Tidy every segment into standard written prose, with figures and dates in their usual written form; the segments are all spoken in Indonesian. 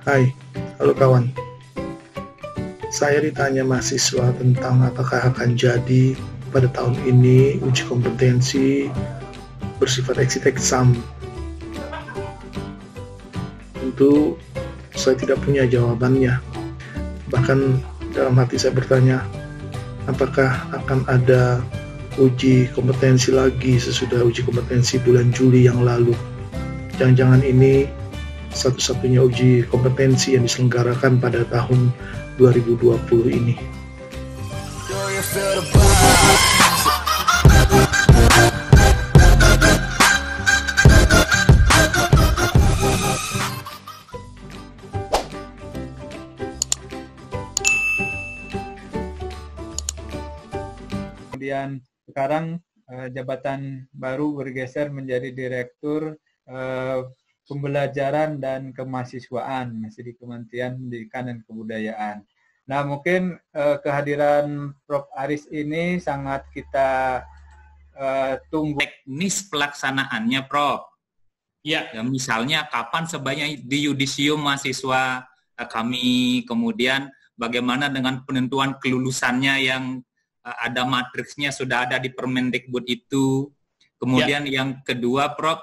Hai, halo kawan. Saya ditanya mahasiswa tentang apakah akan jadi pada tahun ini uji kompetensi bersifat exit exam. Tentu saya tidak punya jawabannya. Bahkan dalam hati saya bertanya, apakah akan ada uji kompetensi lagi sesudah uji kompetensi bulan Juli yang lalu? Jangan-jangan ini satu-satunya uji kompetensi yang diselenggarakan pada tahun 2020 ini. Kemudian sekarang jabatan baru bergeser menjadi direktur pembelajaran dan kemahasiswaan, masih di Kementerian Pendidikan dan Kebudayaan. Nah, mungkin kehadiran Prof. Aris ini sangat kita tunggu. Teknis pelaksanaannya, Prof. Ya, misalnya kapan sebaiknya di yudisium mahasiswa kami, kemudian bagaimana dengan penentuan kelulusannya yang ada matriksnya sudah ada di Permendikbud itu. Kemudian yang kedua, Prof,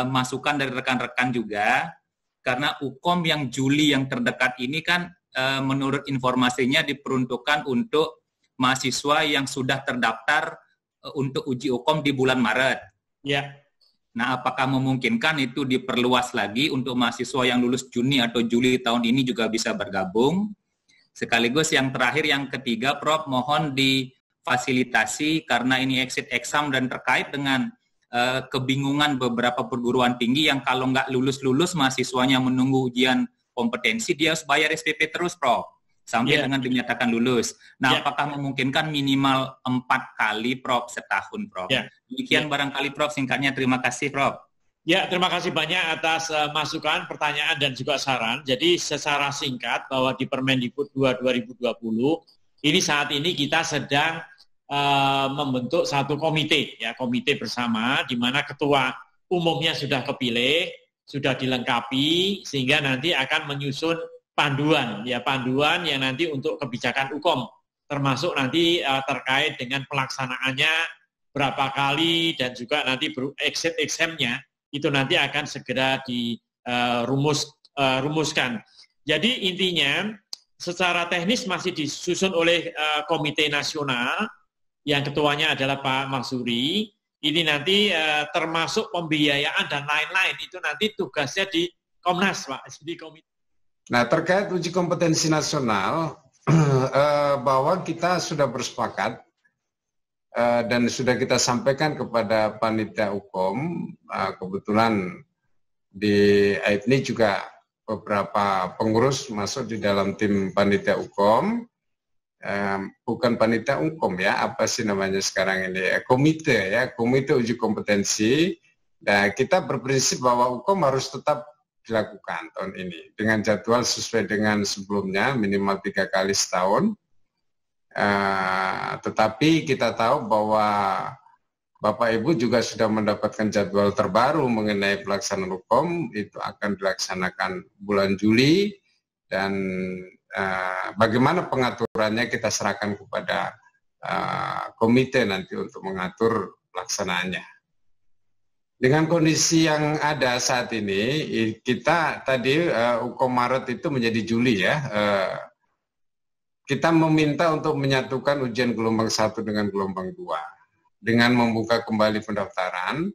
masukan dari rekan-rekan juga, karena UKOM yang Juli yang terdekat ini kan menurut informasinya diperuntukkan untuk mahasiswa yang sudah terdaftar untuk uji UKOM di bulan Maret. Ya. Nah, apakah memungkinkan itu diperluas lagi untuk mahasiswa yang lulus Juni atau Juli tahun ini juga bisa bergabung? Sekaligus yang terakhir, yang ketiga, Prof, mohon difasilitasi karena ini exit exam dan terkait dengan kebingungan beberapa perguruan tinggi yang kalau nggak lulus-lulus mahasiswanya menunggu ujian kompetensi, dia harus bayar SPP terus, Prof, sampai dengan dinyatakan lulus. Nah, apakah memungkinkan minimal 4 kali, Prof, setahun, Prof? Demikian barangkali, Prof, singkatnya. Terima kasih, Prof. Ya, terima kasih banyak atas masukan, pertanyaan, dan juga saran. Jadi secara singkat bahwa di Permendikbud 2020, ini saat ini kita sedang membentuk satu komite, ya, komite bersama, di mana ketua umumnya sudah kepilih, sudah dilengkapi, sehingga nanti akan menyusun panduan, ya, panduan yang nanti untuk kebijakan UKOM, termasuk nanti terkait dengan pelaksanaannya berapa kali, dan juga nanti exit exam-nya, itu nanti akan segera dirumuskan. Jadi intinya, secara teknis masih disusun oleh komite nasional, yang ketuanya adalah Pak Maksuri. Ini nanti termasuk pembiayaan dan lain-lain, itu nanti tugasnya di Komnas, Pak, di komite. Nah, terkait uji kompetensi nasional, bahwa kita sudah bersepakat dan sudah kita sampaikan kepada panitia UKOM, kebetulan di AIPNI juga beberapa pengurus masuk di dalam tim panitia UKOM, bukan panitia UKOM ya, apa sih namanya sekarang ini, komite ya, komite uji kompetensi. Nah, kita berprinsip bahwa UKOM harus tetap dilakukan tahun ini dengan jadwal sesuai dengan sebelumnya, minimal 3 kali setahun. Tetapi kita tahu bahwa Bapak Ibu juga sudah mendapatkan jadwal terbaru mengenai pelaksanaan UKOM, itu akan dilaksanakan bulan Juli, dan bagaimana pengaturannya kita serahkan kepada komite nanti untuk mengatur pelaksanaannya. Dengan kondisi yang ada saat ini, kita tadi UKOM Maret itu menjadi Juli ya, kita meminta untuk menyatukan ujian gelombang 1 dengan gelombang 2 dengan membuka kembali pendaftaran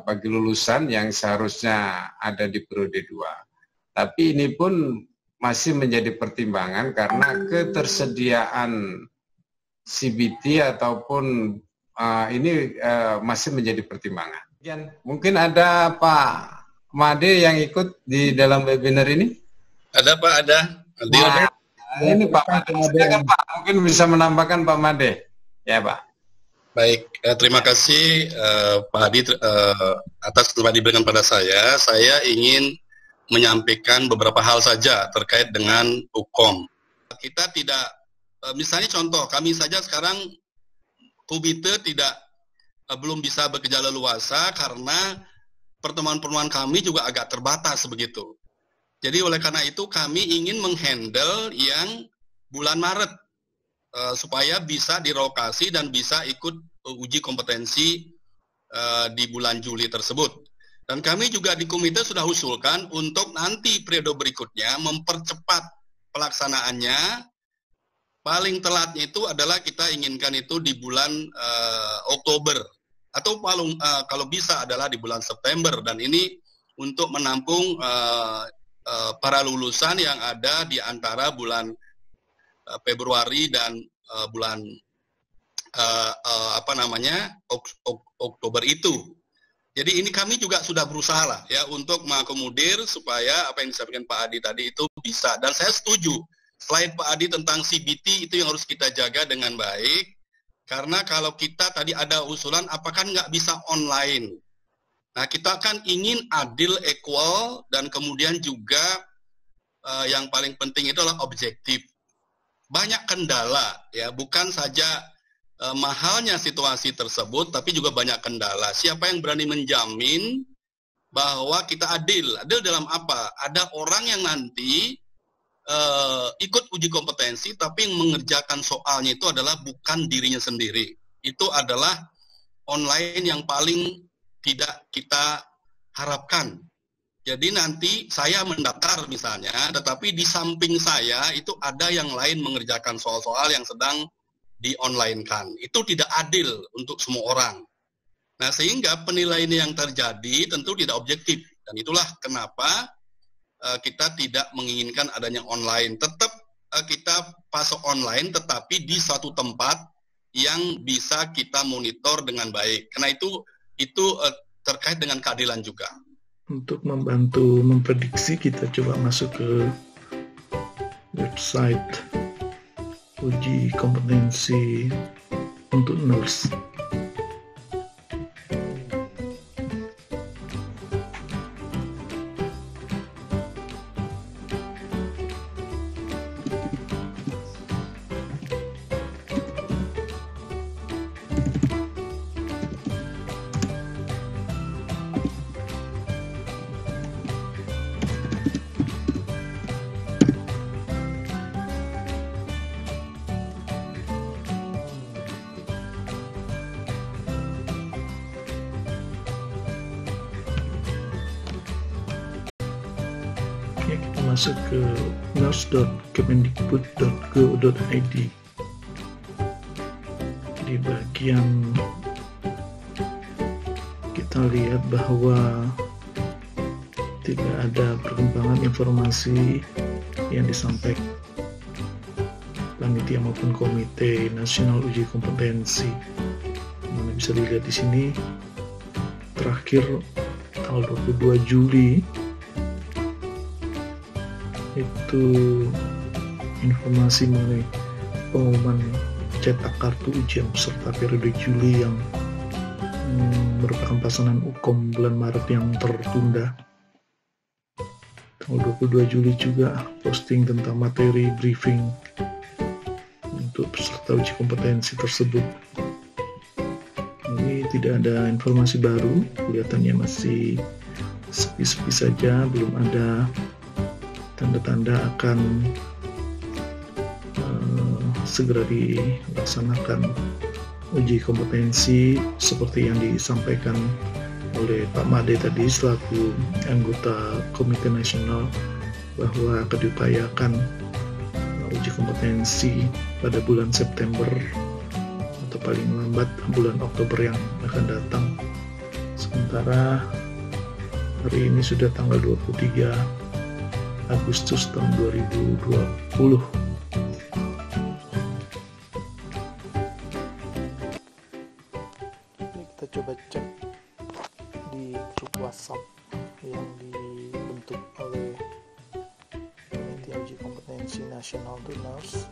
bagi lulusan yang seharusnya ada di periode 2. Tapi ini pun masih menjadi pertimbangan karena ketersediaan CBT ataupun ini masih menjadi pertimbangan. Mungkin ada Pak Made yang ikut di dalam webinar ini? Ada Pak, ada. Ini Pak Made. Silakan Pak, mungkin bisa menambahkan Pak Made. Ya Pak. Baik, terima kasih Pak Hadi atas tempat diberikan pada saya. Saya ingin menyampaikan beberapa hal saja terkait dengan UKOM. Kita tidak, misalnya contoh, kami saja sekarang komite belum bisa bekerja leluasa karena pertemuan-pertemuan kami juga agak terbatas begitu. Jadi oleh karena itu kami ingin menghandle yang bulan Maret supaya bisa direlokasi dan bisa ikut uji kompetensi di bulan Juli tersebut. Dan kami juga di komite sudah usulkan untuk nanti periode berikutnya mempercepat pelaksanaannya. Paling telatnya itu adalah kita inginkan itu di bulan Oktober atau kalau bisa adalah di bulan September, dan ini untuk menampung para lulusan yang ada di antara bulan Februari dan bulan Oktober itu. Jadi ini kami juga sudah berusaha lah ya untuk mengakomodir supaya apa yang disampaikan Pak Adi tadi itu bisa. Dan saya setuju selain Pak Adi tentang CBT itu yang harus kita jaga dengan baik, karena kalau kita tadi ada usulan apakah nggak bisa online. Nah, kita kan ingin adil, equal, dan kemudian juga yang paling penting itu adalah objektif. Banyak kendala, ya, bukan saja mahalnya situasi tersebut, tapi juga banyak kendala. Siapa yang berani menjamin bahwa kita adil? Adil dalam apa? Ada orang yang nanti ikut uji kompetensi, tapi yang mengerjakan soalnya itu adalah bukan dirinya sendiri. Itu adalah online yang paling tidak kita harapkan. Jadi nanti saya mendaftar misalnya, tetapi di samping saya itu ada yang lain mengerjakan soal-soal yang sedang di-online-kan. Itu tidak adil untuk semua orang. Nah, sehingga penilaian yang terjadi tentu tidak objektif. Dan itulah kenapa kita tidak menginginkan adanya online. Tetap kita pasok online, tetapi di suatu tempat yang bisa kita monitor dengan baik. Karena itu terkait dengan keadilan juga. Untuk membantu memprediksi, kita coba masuk ke website uji kompetensi untuk nurse. Kita masuk ke nurse.kemendikbud.go.id. Di bagian kita lihat bahwa tidak ada perkembangan informasi yang disampaikan panitia maupun komite nasional uji kompetensi. Mana bisa dilihat di sini terakhir tanggal 22 Juli itu informasi mengenai pengumuman cetak kartu ujian peserta periode Juli yang merupakan pasangan UKOM bulan Maret yang tertunda. Tanggal 22 Juli juga posting tentang materi briefing untuk peserta uji kompetensi tersebut. Ini tidak ada informasi baru, kelihatannya masih sepi-sepi saja, belum ada tanda-tanda akan segera dilaksanakan uji kompetensi seperti yang disampaikan oleh Pak Made tadi selaku anggota Komite Nasional, bahwa akan diupayakan uji kompetensi pada bulan September atau paling lambat bulan Oktober yang akan datang. Sementara hari ini sudah tanggal 23 Agustus tahun 2020. Ini kita coba cek di grup WhatsApp yang dibentuk oleh Panitia Uji Kompetensi Nasional untuk Nurse.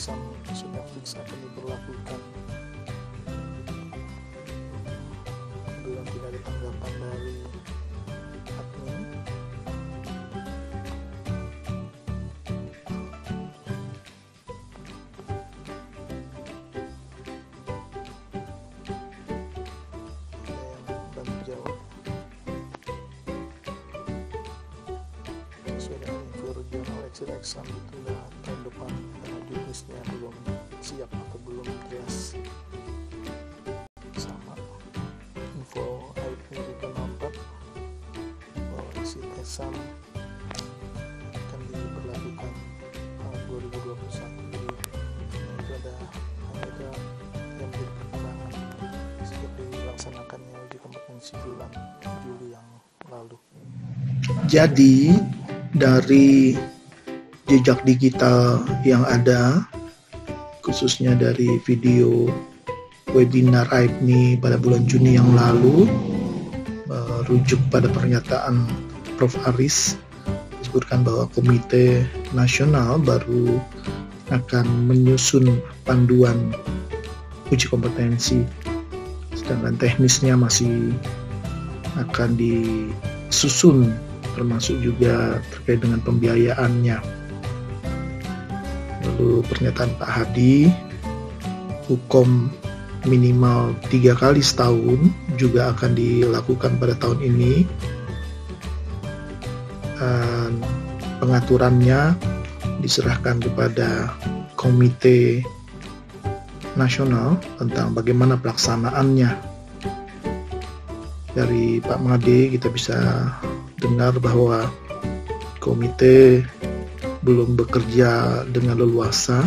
exam sudah fix akan diberlakukan. Belum tidak ada tanggapan dari admin. Ada yang bantu jawab. Sudah info regional exam ditunda tahun depan karena jurnisnya belum siap atau belum jelas. Sama info IP regional 4 bahwa exit exam akan diberlakukan tahun 2021. Jadi itu ada yang menjadi perkembangan sejak dilaksanakannya uji kompetensi bulan Juli yang lalu. Jadi dari jejak digital yang ada, khususnya dari video webinar AIPNI pada bulan Juni yang lalu, merujuk pada pernyataan Prof. Aris, disebutkan bahwa Komite Nasional baru akan menyusun panduan uji kompetensi, sedangkan teknisnya masih akan disusun, termasuk juga terkait dengan pembiayaannya. Lalu pernyataan Pak Hadi, hukum minimal 3 kali setahun juga akan dilakukan pada tahun ini, dan pengaturannya diserahkan kepada Komite Nasional tentang bagaimana pelaksanaannya. Dari Pak Made kita bisa dengar bahwa komite belum bekerja dengan leluasa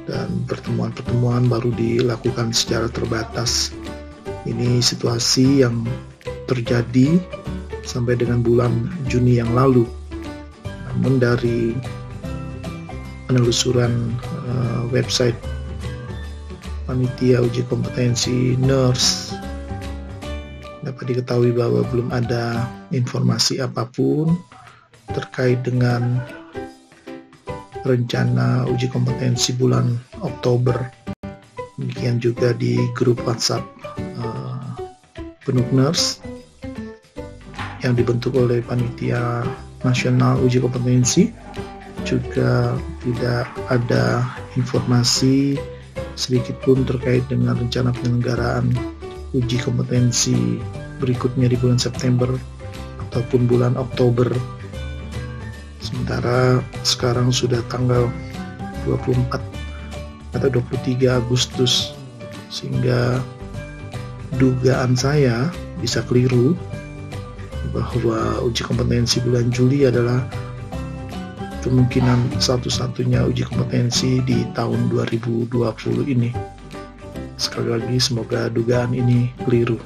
dan pertemuan-pertemuan baru dilakukan secara terbatas. Ini situasi yang terjadi sampai dengan bulan Juni yang lalu. Namun dari penelusuran website Panitia Uji Kompetensi NERS dapat diketahui bahwa belum ada informasi apapun terkait dengan rencana uji kompetensi bulan Oktober. Demikian juga di grup WhatsApp PNUK-NERS yang dibentuk oleh Panitia Nasional Uji Kompetensi juga tidak ada informasi sedikit pun terkait dengan rencana penyelenggaraan uji kompetensi berikutnya di bulan September ataupun bulan Oktober. Sementara sekarang sudah tanggal 24 atau 23 Agustus, sehingga dugaan saya bisa keliru bahwa uji kompetensi bulan Juli adalah kemungkinan satu-satunya uji kompetensi di tahun 2020 ini. Sekali lagi semoga dugaan ini keliru.